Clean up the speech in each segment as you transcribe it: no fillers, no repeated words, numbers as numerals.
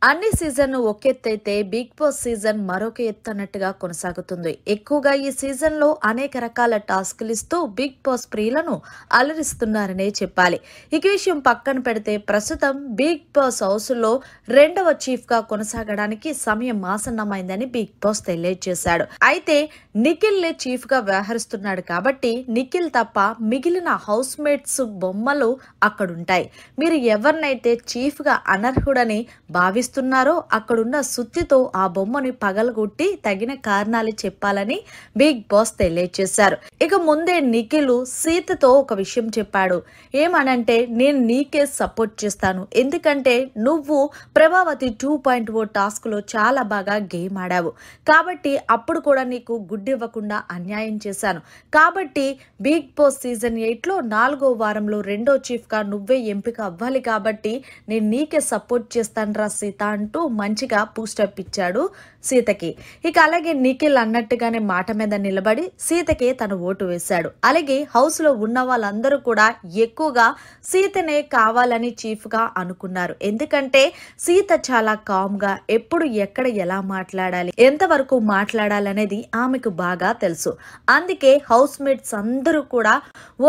అన్ని సీజన్ ఒక ఎత్తైతే big boss season మరొక ఎత్తు అన్నట్టుగా కొనసాగుతుంది. ఎక్కువగా ఈ సీజన్ లో అనేక రకాల టాస్కులు ఇస్తూ బిగ్ బాస్ ప్రియులను అలరిస్తున్నారనే చెప్పాలి. ఈ విషయం పక్కన పెడితే ప్రస్తుతం బిగ్ బాస్ హౌస్ లో రెండవ చీఫ్ గా కొనసాగడానికి సమయం ఆసన్నమైందని బిగ్ బాస్ తెలియజేశాడు. అయితే నిఖిల్ చీఫ్ గా వ్యవహరిస్తున్నాడు కాబట్టి నిఖిల్ తప్ప మిగిలిన హౌస్ మేట్స్ బొమ్మలు అక్కడుంటాయి. మీరు ఎవరినైతే చీఫ్ గా అనర్హుడని భావిస్తున్నారో అక్కడున్న సుత్తితో ఆ బొమ్మని పగలగొట్టి తగిన కారణాలు చెప్పాలని బిగ్ బాస్ తెలియజేశారు. ఇక ముందే నిఖిల్ సీతతో ఒక విషయం చెప్పాడు. ఏమనంటే, నేను నీకే సపోర్ట్ చేస్తాను, ఎందుకంటే నువ్వు ప్రభావతి 2.0 టాస్క్ లో చాలా బాగా గేమ్ ఆడావు కాబట్టి అప్పుడు కూడా నీకు గుడ్డివ్వకుండా అన్యాయం చేశాను. కాబట్టి బిగ్ బాస్ సీజన్ 8 లో 4వ వారంలో రెండో చీఫ్ గా నువ్వే ఎంపిక అవ్వాలి కాబట్టి నేను నీకే సపోర్ట్ చేస్తాను రా సీత అంటూ మంచిగా బూస్టప్ ఇచ్చాడు సీతకి. ఇక అలాగే నిఖిల్ అన్నట్టుగానే మాట మీద నిలబడి సీతకే తన ఓటు వేశాడు. అలాగే హౌస్ లో ఉన్న వాళ్ళందరూ కూడా ఎక్కువగా సీతనే కావాలని చీఫ్ గా అనుకున్నారు. ఎందుకంటే సీత చాలా కామ్ గా ఎప్పుడు ఎక్కడ ఎలా మాట్లాడాలి, ఎంతవరకు మాట్లాడాలి అనేది ఆమెకు బాగా తెలుసు. అందుకే హౌస్ మేట్స్ అందరూ కూడా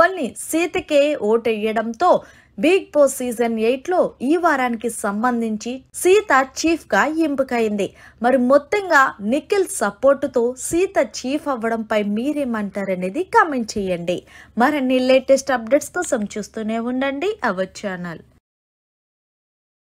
ఓన్లీ సీతకే ఓటు వేయడంతో బిగ్ బాస్ సీజన్ 8 లో ఈ వారానికి సంబంధించి సీత చీఫ్ గా ఎంపికైంది. మరి మొత్తంగా నిఖిల్ సపోర్టుతో సీత చీఫ్ అవ్వడంపై మీరేమంటారనేది కామెంట్ చేయండి. మరిన్ని లేటెస్ట్ అప్డేట్స్ కోసం చూస్తూనే ఉండండి అవర్ ఛానల్.